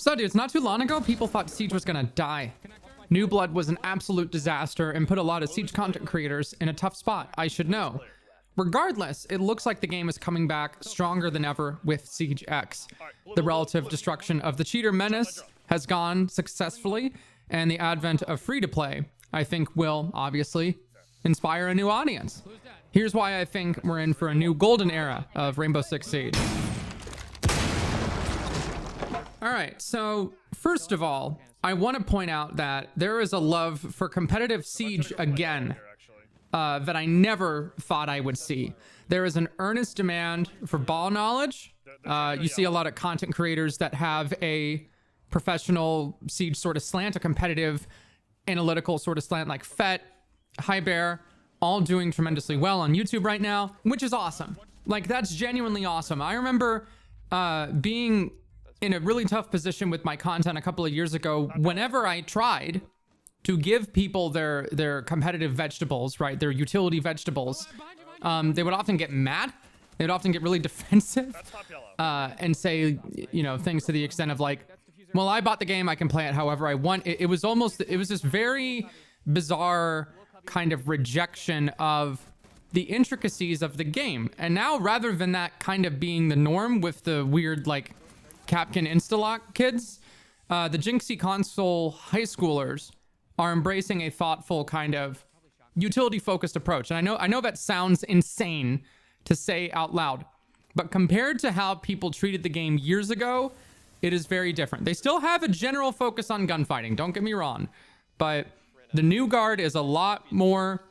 So dudes, not too long ago, people thought Siege was gonna die. New Blood was an absolute disaster and put a lot of Siege content creators in a tough spot, I should know. Regardless, it looks like the game is coming back stronger than ever with Siege X. The relative destruction of the cheater menace has gone successfully, and the advent of free-to-play, I think, will obviously inspire a new audience. Here's why I think we're in for a new golden era of Rainbow Six Siege. All right, so first of all, I want to point out that there is a love for competitive Siege again that I never thought I would see. There is an earnest demand for ball knowledge. You see a lot of content creators that have a professional Siege sort of slant, a competitive analytical sort of slant, like Fett, High Bear, all doing tremendously well on YouTube right now, which is awesome. Like, that's genuinely awesome. I remember being in a really tough position with my content a couple of years ago. Whenever I tried to give people their competitive vegetables, right, their utility vegetables, they would often get mad. They would often get really defensive and say, you know, things to the extent of like, well, I bought the game, I can play it however I want. It was this very bizarre kind of rejection of the intricacies of the game. And now, rather than that kind of being the norm with the weird like Capcan Instalock kids, the Jinxie console high schoolers are embracing a thoughtful kind of utility focused approach. And I know that sounds insane to say out loud, but compared to how people treated the game years ago, it is very different. They still have a general focus on gunfighting, don't get me wrong, but the new guard is a lot more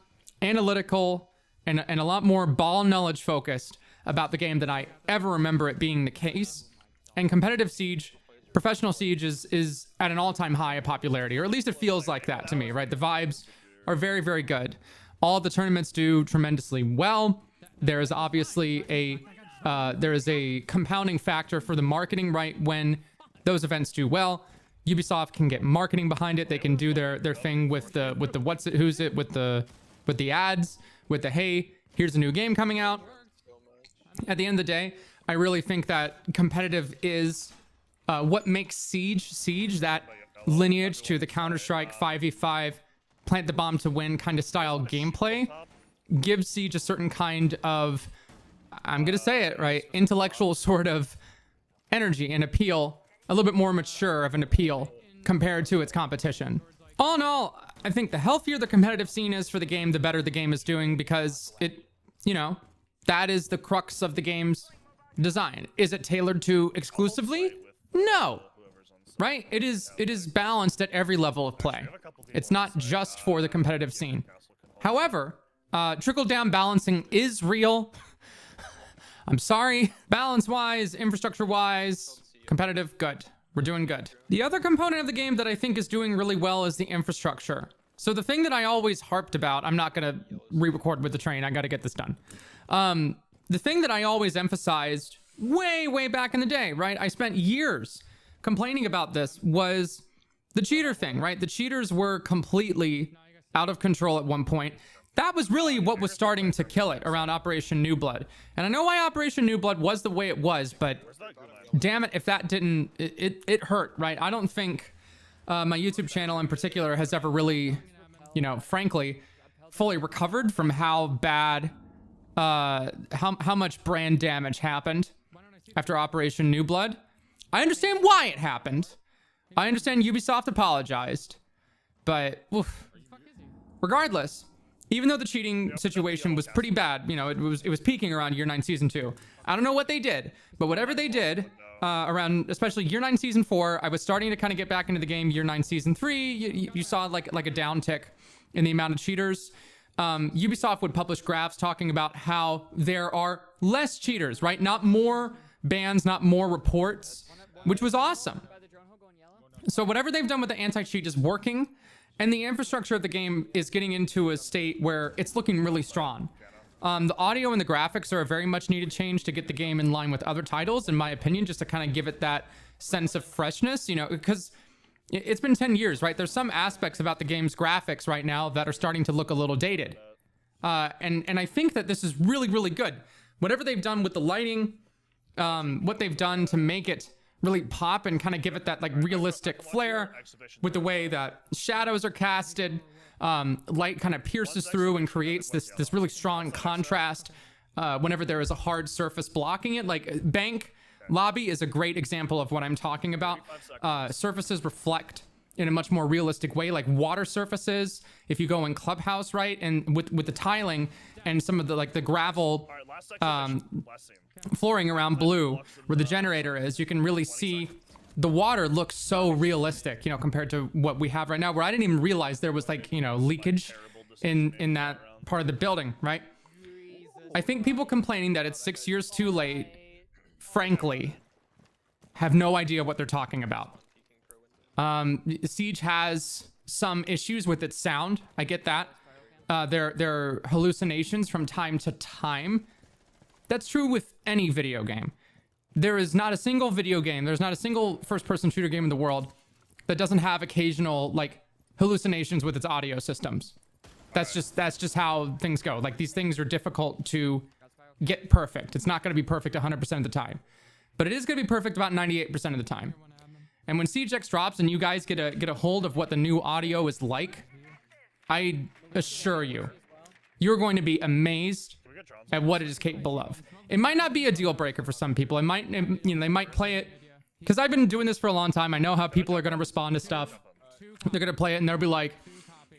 analytical and a lot more ball knowledge focused about the game than I ever remember it being the case. And competitive Siege, professional Siege is at an all-time high of popularity, or at least it feels like that to me, right? The vibes are very, very good. All the tournaments do tremendously well. There is obviously a compounding factor for the marketing, right? When those events do well, Ubisoft can get marketing behind it. They can do their thing with the what's it, who's it, with the ads, with the hey, here's a new game coming out. At the end of the day, I really think that competitive is what makes Siege, that lineage to the Counter-Strike 5v5, plant the bomb to win kind of style gameplay, gives Siege a certain kind of, I'm going to say it, right, intellectual sort of energy and appeal, a little bit more mature of an appeal compared to its competition. All in all, I think the healthier the competitive scene is for the game, the better the game is doing, because it, you know, that is the crux of the game's design. Is it tailored to exclusively? No. Right? It is balanced at every level of play. It's not just for the competitive scene. However, trickle-down balancing is real. I'm sorry. Balance-wise, infrastructure-wise, competitive, good. We're doing good. The other component of the game that I think is doing really well is the infrastructure. So the thing that I always harped about, I'm not going to re-record with the train. I got to get this done. The thing that I always emphasized way back in the day, right? I spent years complaining about this, was the cheater thing, right? The cheaters were completely out of control at one point. That was really what was starting to kill it around Operation New Blood. And I know why Operation New Blood was the way it was, but damn it, if that didn't, it hurt, right? I don't think my YouTube channel in particular has ever really, you know, frankly, fully recovered from how bad, how much brand damage happened after Operation New Blood. I understand why it happened. I understand Ubisoft apologized, but oof. Regardless, even though the cheating situation was pretty bad, you know, it was peaking around Year 9 Season 2. I don't know what they did, but whatever they did around, especially Year 9 Season 4, I was starting to kind of get back into the game. Year 9 Season 3, you saw like a downtick in the amount of cheaters. Ubisoft would publish graphs talking about how there are less cheaters, right? Not more bans, not more reports, which was awesome. So whatever they've done with the anti-cheat is working, and the infrastructure of the game is getting into a state where it's looking really strong. The audio and the graphics are a very much needed change to get the game in line with other titles, in my opinion, just to kind of give it that sense of freshness, you know, because it's been 10 years, right? There's some aspects about the game's graphics right now that are starting to look a little dated. And I think that this is really good. Whatever they've done with the lighting, what they've done to make it really pop and kind of give it that like realistic flair with the way that shadows are casted. Light kind of pierces through and creates this really strong contrast whenever there is a hard surface blocking it. Like bank lobby is a great example of what I'm talking about. Surfaces reflect in a much more realistic way, like water surfaces. If you go in Clubhouse, right, and with the tiling and some of the like the gravel flooring around blue where the generator is, you can really see the water looks so realistic, you know, compared to what we have right now, where I didn't even realize there was like, you know, leakage in that part of the building, right? I think people complaining that it's 6 years too late, frankly, have no idea what they're talking about. Siege has some issues with its sound. I get that. There are hallucinations from time to time. That's true with any video game. There is not a single video game, there's not a single first-person shooter game in the world that doesn't have occasional like hallucinations with its audio systems. That's just how things go. Like these things are difficult to get perfect. It's not going to be perfect 100% of the time, but it is going to be perfect about 98% of the time. And when Siege X drops and you guys get a hold of what the new audio is like, I assure you, you're going to be amazed at what it is capable of. It might not be a deal breaker for some people. It might, you know, they might play it because I've been doing this for a long time. I know how people are going to respond to stuff. They're going to play it and they'll be like,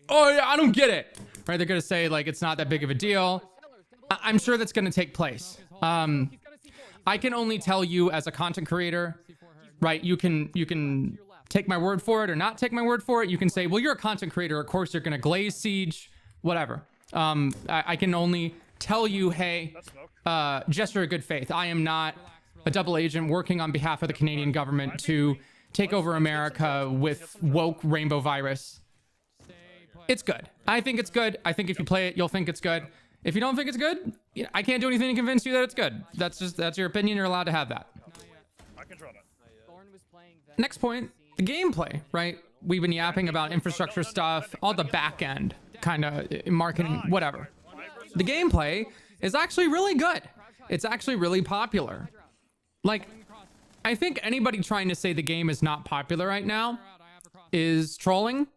oh yeah, I don't get it. Right? They're going to say like, it's not that big of a deal. I'm sure that's going to take place. I can only tell you as a content creator, right? You can take my word for it or not take my word for it. You can say, well, you're a content creator. Of course, you're going to glaze Siege, whatever. I can only tell you, hey, gesture of good faith. I am not a double agent working on behalf of the Canadian government to take over America with woke rainbow virus. It's good. I think it's good. I think if you play it, you'll think it's good. If you don't think it's good, I can't do anything to convince you that it's good. That's your opinion. You're allowed to have that. Next point, the gameplay, right? We've been yapping about infrastructure stuff, all the back end kind of marketing, whatever. The gameplay is actually really good. It's actually really popular. Like, I think anybody trying to say the game is not popular right now is trolling,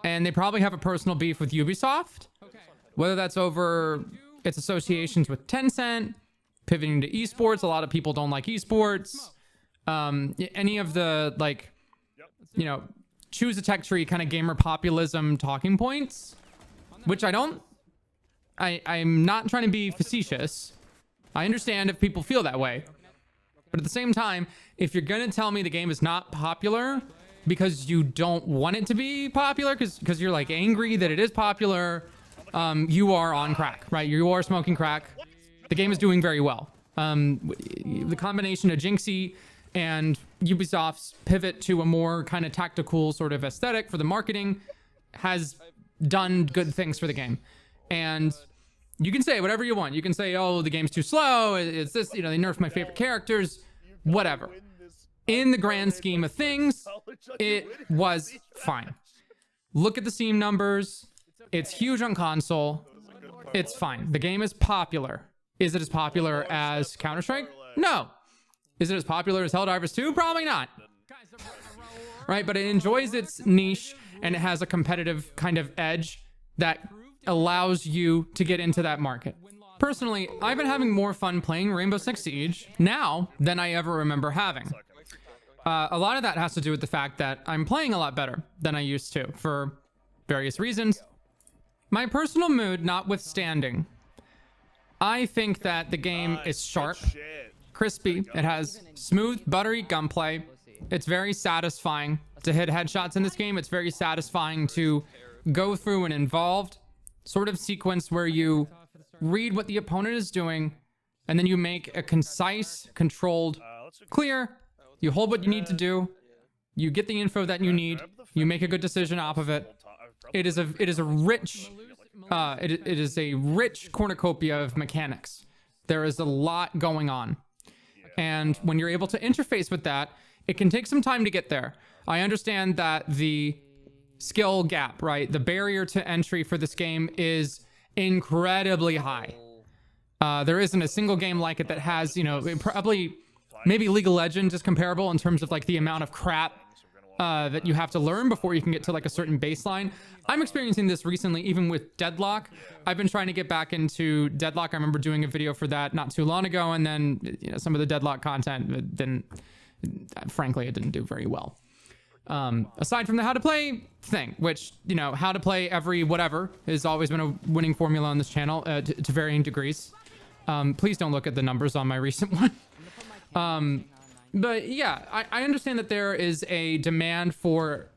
and they probably have a personal beef with Ubisoft, whether that's over its associations with Tencent, pivoting to esports. A lot of people don't like esports. Any of the, like, you know, choose a tech tree kind of gamer populism talking points, which I'm not trying to be facetious. I understand if people feel that way. But at the same time, if you're going to tell me the game is not popular because you don't want it to be popular, because you're like angry that it is popular, you are on crack, right? You are smoking crack. The game is doing very well. The combination of Jinxie and Ubisoft's pivot to a more kind of tactical sort of aesthetic for the marketing has done good things for the game. And you can say whatever you want. You can say, oh, the game's too slow. It's this, you know, they nerfed my favorite characters, whatever. In the grand scheme of things, it was fine. Look at the Steam numbers. It's huge on console. It's fine. The game is popular. Is it as popular as Counter-Strike? No. Is it as popular as Helldivers 2? Probably not. Right? But it enjoys its niche and it has a competitive kind of edge that allows you to get into that market. Personally, I've been having more fun playing Rainbow Six Siege now than I ever remember having. A lot of that has to do with the fact that I'm playing a lot better than I used to for various reasons. My personal mood notwithstanding, I think that the game is sharp, crispy. It has smooth, buttery gunplay. It's very satisfying to hit headshots in this game. It's very satisfying to go through an involved sort of sequence where you read what the opponent is doing and then you make a concise, controlled, clear. You hold what you need to do. You get the info that you need. You make a good decision off of it. It is a rich cornucopia of mechanics. There is a lot going on. And when you're able to interface with that, it can take some time to get there. I understand that the skill gap, right? The barrier to entry for this game is incredibly high. There isn't a single game like it that has, you know, probably Maybe League of Legends is comparable in terms of like the amount of crap that you have to learn before you can get to like a certain baseline. I'm experiencing this recently, even with Deadlock. I've been trying to get back into Deadlock. I remember doing a video for that not too long ago, and then some of the Deadlock content didn't, frankly, it didn't do very well. Aside from the how to play thing, which, how to play every whatever has always been a winning formula on this channel to varying degrees. Please don't look at the numbers on my recent one. But yeah, I understand that there is a demand for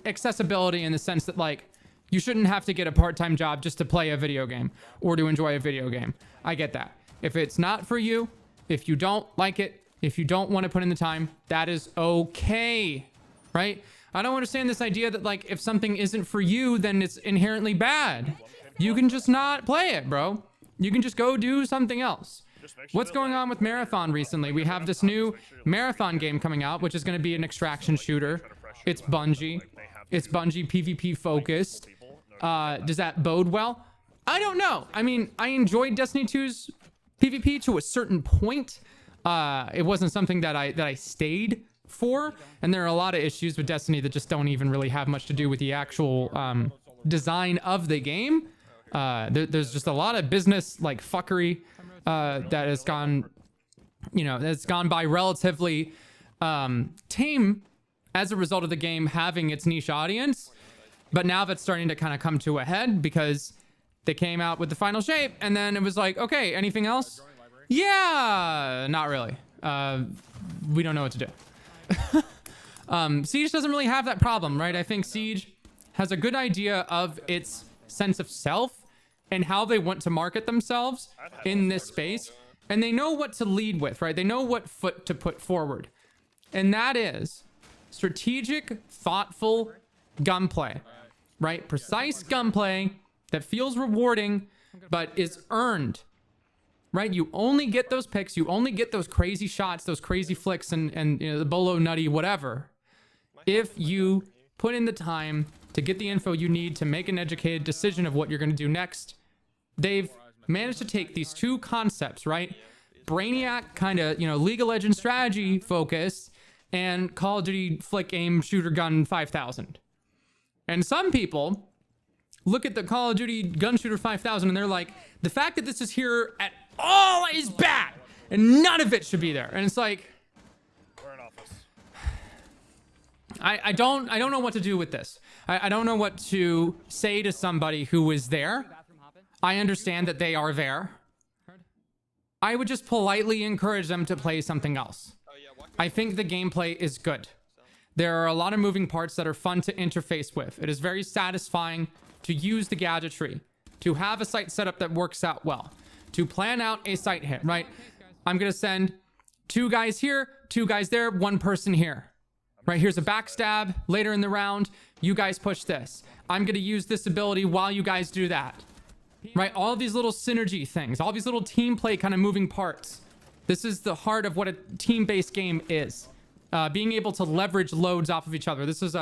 accessibility in the sense that like you shouldn't have to get a part-time job just to play a video game or to enjoy a video game. I get that. If it's not for you, if you don't like it, if you don't want to put in the time, that is okay, right? I don't understand this idea that like if something isn't for you, then it's inherently bad. You can just not play it, bro. You can just go do something else. What's going on with Marathon recently? We have this new Marathon game coming out, which is going to be an extraction shooter. It's Bungie. It's Bungie PvP focused. Does that bode well? I don't know. I mean, I enjoyed Destiny 2's PvP to a certain point. It wasn't something that I stayed for, and there are a lot of issues with Destiny that just don't even really have much to do with the actual design of the game. There's just a lot of business like fuckery that has gone, that's gone by relatively tame as a result of the game having its niche audience. But now that's starting to kind of come to a head because they came out with the final shape and then it was like, okay, anything else? Yeah, not really. We don't know what to do. Siege doesn't really have that problem, right? I think Siege has a good idea of its sense of self and how they want to market themselves in this space. And they know what to lead with, right? They know what foot to put forward. And that is strategic, thoughtful gunplay, right? Precise gunplay that feels rewarding, but is earned, right? You only get those picks. You only get those crazy shots, those crazy flicks and the bolo nutty, whatever, if you put in the time to get the info you need to make an educated decision of what you're going to do next. They've managed to take these two concepts, right? Brainiac kind of, League of Legends strategy focus and Call of Duty flick aim shooter gun 5000. And some people look at the Call of Duty gun shooter 5000 and they're like, the fact that this is here at all is bad and none of it should be there. And it's like, we're in office. I don't know what to do with this. I don't know what to say to somebody who is there. I understand that they are there. I would just politely encourage them to play something else. I think the gameplay is good. There are a lot of moving parts that are fun to interface with. It is very satisfying to use the gadgetry, to have a site setup that works out well, to plan out a site hit, right? I'm going to send 2 guys here, 2 guys there, 1 person here. Right, here's a backstab later in the round. You guys push this. I'm going to use this ability while you guys do that. Right, all these little synergy things, all these little team play kind of moving parts. This is the heart of what a team-based game is. Being able to leverage loads off of each other. This is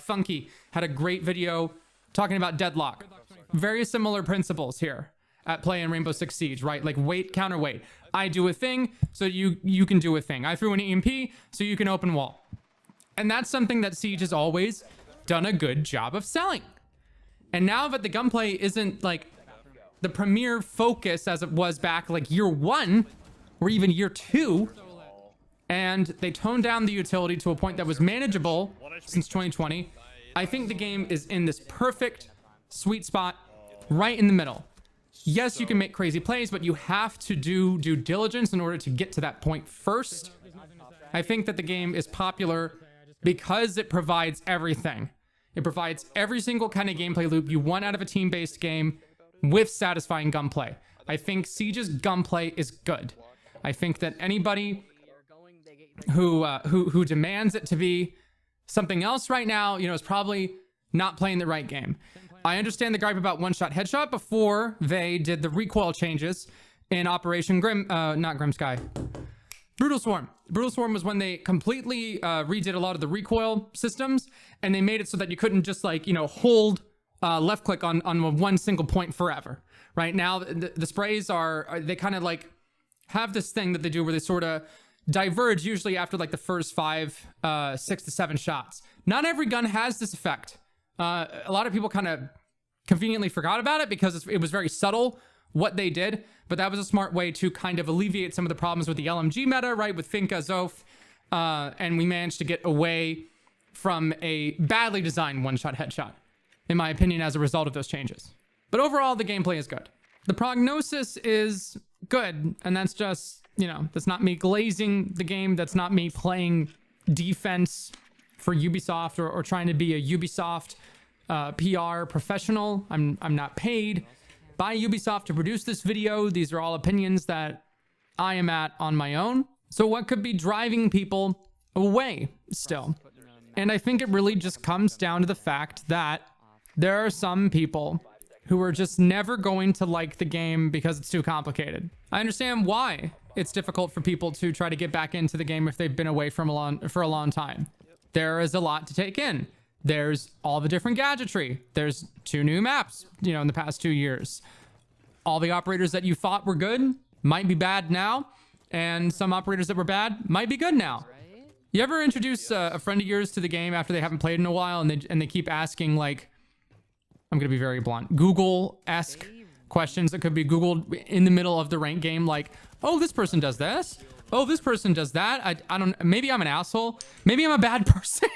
Funky had a great video talking about Deadlock. Very similar principles here at play in Rainbow Six Siege, right? Like weight, counterweight. I do a thing, so you can do a thing. I threw an EMP, so you can open wall. And that's something that Siege has always done a good job of selling. And now that the gunplay isn't like the premier focus as it was back like year 1 or even year 2, and they toned down the utility to a point that was manageable since 2020, I think the game is in this perfect sweet spot right in the middle. Yes, you can make crazy plays, but you have to do due diligence in order to get to that point first. I think that the game is popular because it provides everything. It provides every single kind of gameplay loop you want out of a team-based game with satisfying gunplay. I think Siege's gunplay is good. I think that anybody who demands it to be something else right now, is probably not playing the right game. I understand the gripe about one-shot headshot before they did the recoil changes in Operation not Grim Sky. Brutal Swarm. Brutal Swarm was when they completely redid a lot of the recoil systems, and they made it so that you couldn't just hold left click on one single point forever. Right now, the sprays they kind of like have this thing that they do where they sort of diverge usually after like the first 5, 6 to 7 shots. Not every gun has this effect. A lot of people kind of conveniently forgot about it because it was very subtle what they did, but that was a smart way to kind of alleviate some of the problems with the LMG meta, right? With Finka, Zoth, and we managed to get away from a badly designed one-shot headshot, in my opinion, as a result of those changes. But overall, the gameplay is good. The prognosis is good, and that's just, you know, that's not me glazing the game. That's not me playing defense for Ubisoft or trying to be a Ubisoft PR professional. I'm not paid by Ubisoft to produce this video. These are all opinions that I am at on my own. So what could be driving people away still? And I think it really just comes down to the fact that there are some people who are just never going to like the game because it's too complicated. I understand why it's difficult for people to try to get back into the game if they've been away for a long time. There is a lot to take in. There's all the different gadgetry. There's 2 new maps, you know, in the past 2 years. All the operators that you thought were good might be bad now, and some operators that were bad might be good now. You ever introduce a friend of yours to the game after they haven't played in a while, and they keep asking, like, I'm gonna be very blunt, Google-esque questions that could be Googled in the middle of the ranked game, like, oh, this person does this. Oh, this person does that. I don't, maybe I'm an asshole. Maybe I'm a bad person.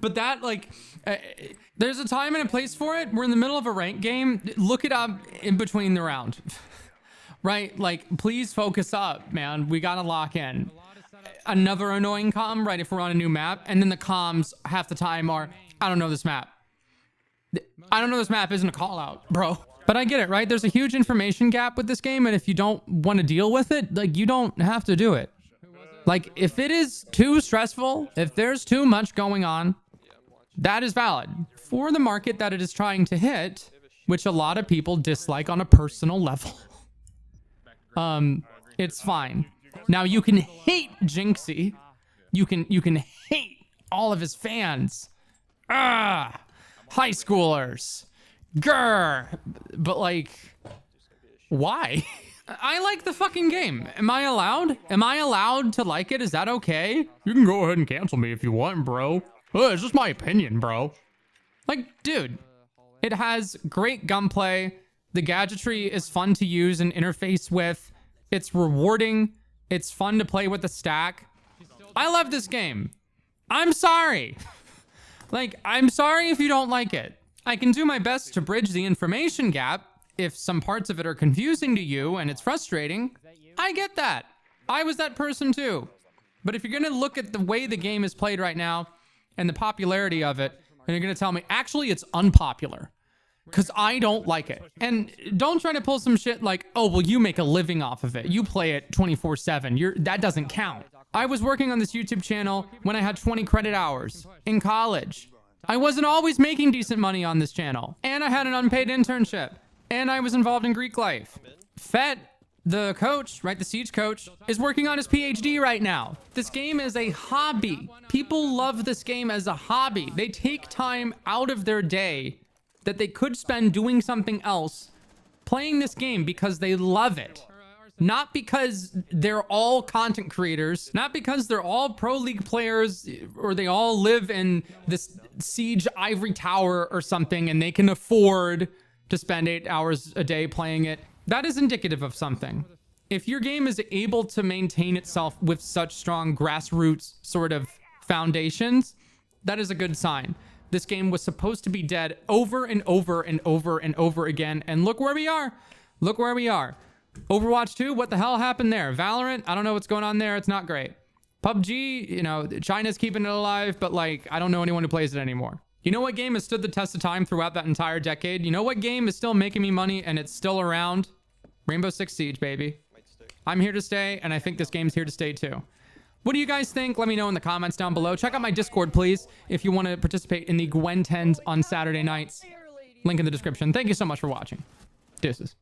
But that, like, there's a time and a place for it. We're in the middle of a ranked game. Look it up in between the round. Right? Like, please focus up, man. We gotta lock in. Another annoying comm, right, if we're on a new map. And then the comms half the time are, I don't know this map. I don't know this map isn't a call out, bro. But I get it, right? There's a huge information gap with this game, and if you don't want to deal with it, like, you don't have to do it. Like, if it is too stressful, if there's too much going on, that is valid. For the market that it is trying to hit, which a lot of people dislike on a personal level, it's fine. Now, you can hate Jinxie. You can hate all of his fans. High schoolers. Grr. But, like, why? I like the fucking game. Am I allowed? Am I allowed to like it? Is that okay? You can go ahead and cancel me if you want, bro. It's just my opinion, bro. Like, dude, it has great gunplay. The gadgetry is fun to use and interface with. It's rewarding. It's fun to play with the stack. I love this game. I'm sorry. Like, I'm sorry if you don't like it. I can do my best to bridge the information gap. If some parts of it are confusing to you and it's frustrating, I get that. I was that person too. But if you're gonna look at the way the game is played right now and the popularity of it, and you're gonna tell me, actually it's unpopular, because I don't like it. And don't try to pull some shit like, oh, well, you make a living off of it. You play it 24/7. That doesn't count. I was working on this YouTube channel when I had 20 credit hours in college. I wasn't always making decent money on this channel. And I had an unpaid internship. And I was involved in Greek life. Fett, the coach, right, the Siege coach, is working on his PhD right now. This game is a hobby. People love this game as a hobby. They take time out of their day that they could spend doing something else playing this game because they love it. Not because they're all content creators, not because they're all pro league players, or they all live in this Siege ivory tower or something and they can afford to spend 8 hours a day playing it. That is indicative of something. If your game is able to maintain itself with such strong grassroots sort of foundations, that is a good sign. This game was supposed to be dead over and over and over and over again, and look where we are. Look where we are. Overwatch 2, what the hell happened there? Valorant, I don't know what's going on there. It's not great. PUBG, you know, China's keeping it alive, but, like, I don't know anyone who plays it anymore. You know what game has stood the test of time throughout that entire decade? You know what game is still making me money and it's still around? Rainbow Six Siege, baby. I'm here to stay, and I think this game's here to stay too. What do you guys think? Let me know in the comments down below. Check out my Discord, please, if you want to participate in the Gwen 10s on Saturday nights. Link in the description. Thank you so much for watching. Deuces.